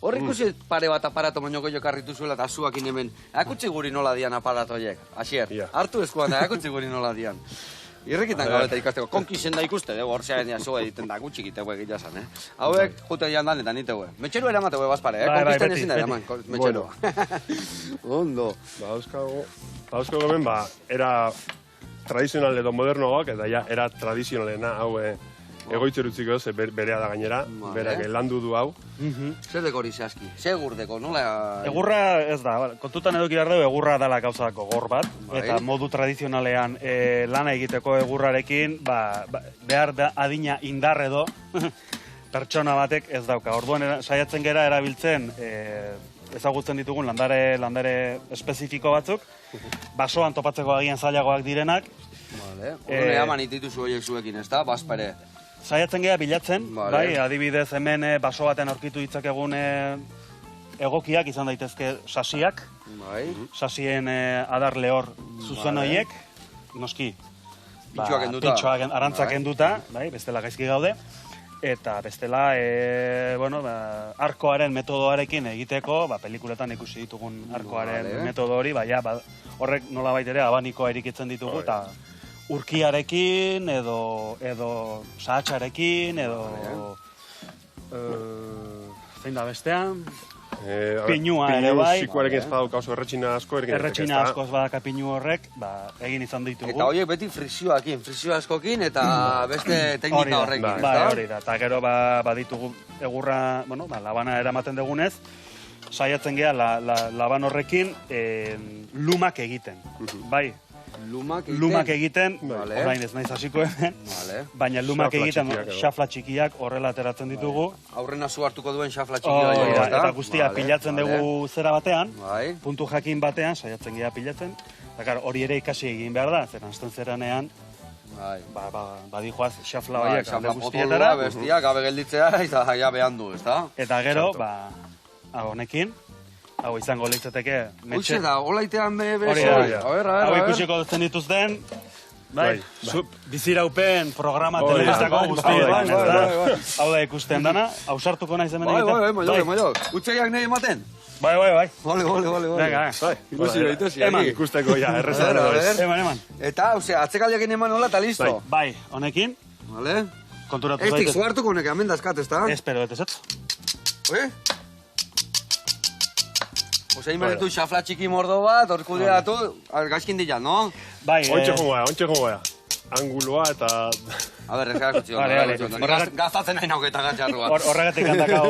Hor ikusi pare bat aparato moinoko jokarritu zuela eta zuakin hemen. Akutsi guri nola dian aparatoiek. Asier, hartu eskuan da, akutsi guri nola dian. Irrikitan gabe eta ikasteko, konkisen da ikuste, hor zearen ja zua egiten da, gutxik itego egin jasan, Hauek, jute dian dan eta nitegue. Metxeru eramateu bazpare, konkisten ezin da eraman, metxeru. Ondo. Bauzko gomen, era tradizional edo modernoak, eta ja, era tradizionalena, hau egoitzerutziko, ze berea da gainera, berak landu du hau. Zer deko hori zehazki? Segur deko, nola? Egurra ez da, kontutan eduki behar dugu egurra dela gauzako gor bat, eta modu tradizionalean lana egiteko egurrarekin, behar da adina indar edo pertsona batek ez dauka. Orduan saiatzen gera erabiltzen ezagutzen ditugun landare espezifiko batzuk, basoan topatzeko agian zailagoak direnak. Orduan eaman itituzu horiek zuekin, ez da? Bazpare. Saiatzen geha bilatzen, bai, adibidez hemen baso baten aurkitu ditzakegun egokiak izan daitezke sasiak, sasien adar lehor zuzen horiek, noski, pintxoak arantzak enduta, bestela gaizki gaude, eta bestela, arkoaren metodoarekin egiteko, pelikuletan ikusi ditugun arkoaren metodo hori, horrek nola baitere abanikoa erikitzen ditugu, eta urkiarekin, edo sahatxarekin, edo zein da bestean, pinua ere bai. Pinu ez badauka oso erretxina asko. Erretxina asko ez badaka pinu horrek, egin izan ditugu. Eta horiek beti frisio askokin eta beste teknika horrekin, ez da? Hori da, eta gero baditugu egurra, labana eramaten dugunez, saiatzen geha laban horrekin lumak egiten, bai. Lumak egiten, orain ez naiz hasiko hemen, baina lumak egiten xafla txikiak horrela ateratzen ditugu. Aurrena zu hartuko duen xafla txikia. Eta guztia pilatzen dugu zera batean, puntu jakin batean, saiatzen geha pilatzen. Eta hori ere ikasi egin behar da, zer anzten zeranean, badijoaz xafla horiek alde guztietara. Bestia, gabe gelditzea eta ja behan du, ez da? Eta gero, honekin, hau izango litzateke metxe. Uxe da, olaitean hori hau ikusiko dutzen dituzten, biziraupen programa telebistako guztietan, hau da ikusten dana, hau sartuko naiz hemen egiten. Bai, utxaiak nahi ematen? Bai. Vale. Ikusi gaitesi. Eman. Ikusteko, errezara. Eman. Eta, atzekaldiakin eman hola eta listo. Bai, honekin. Vale. Konturatu zaitez. Estik, zu hartuko honek, hemen dazkat, ez da? Espero, betezat. Egin beretu xafla txiki mordo bat, orkudeatu, gaizkin dira, no? Bai, ontxe jongoa. Anguloa eta... A ber, ez gara kutxio. Gaztatzen nahi nauketa gatxarru bat. Horregatik hantakau...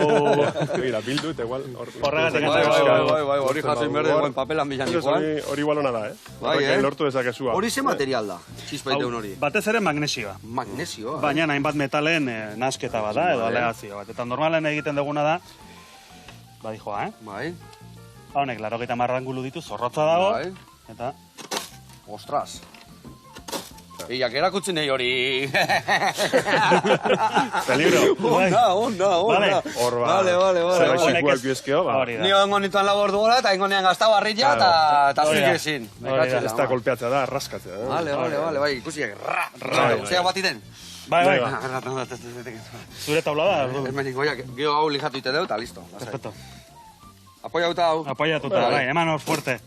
Mira, bildu eta igual... Horregatik hantakau... Bai, hori jasoin berde, guen papelan bilan ikuan. Hori igual hona da, Bai, lortu dezakezua. Hori ze material da, txizpaiteun hori? Batez ere magnesioa. Magnesioa? Baina hainbat metalen nasketa bada, edo alegazio bat. Eta normalen egiten duguna da... Badijoa, Bai. Honek, 80 angulu ditu, zorrotza dago, eta... Ostras! Iak erakutzen nahi hori... Peligro! Onda! Vale. Zer xikuak bizkeo, Nio engonituan labordu gola, eta engonean gazta barrilla, eta zirkezin. Ez da kolpeatzea da, raskatzea. Vale, ikusiak, Zea bat iten? Bai. Zure taula da? Ez menik, geho hau lijatu ite deu, eta listo. Perfecto. Apoiatuta hau. Apoiatuta, bai, eman hor fuerte.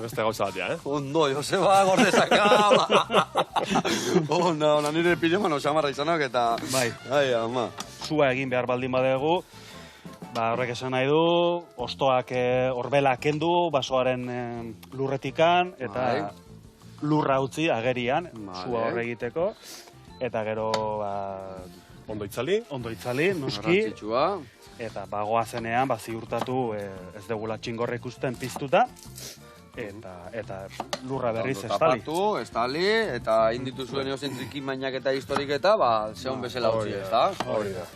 Beste gauza bat, Ondo, Joseba, gordezaka. Onda, nire pilemano xamarra izanak eta... Bai. Ai, ama. Zua egin behar baldin badegu, horrek esan nahi du, ostoak horbela kendu, basoaren lurretikan, eta lurra utzi agerian, zua horre egiteko. Eta gero... Ondo itzali, noski. Garrantzitsua. Eta bagoazenean, ziurtatu ez degula txingorra ikusten piztuta. Eta lurra berriz estali. Tapatu, estali, eta inditu zuen eozen trikin mainak eta historik eta, zehon bezala utzi, ez da? Hori da.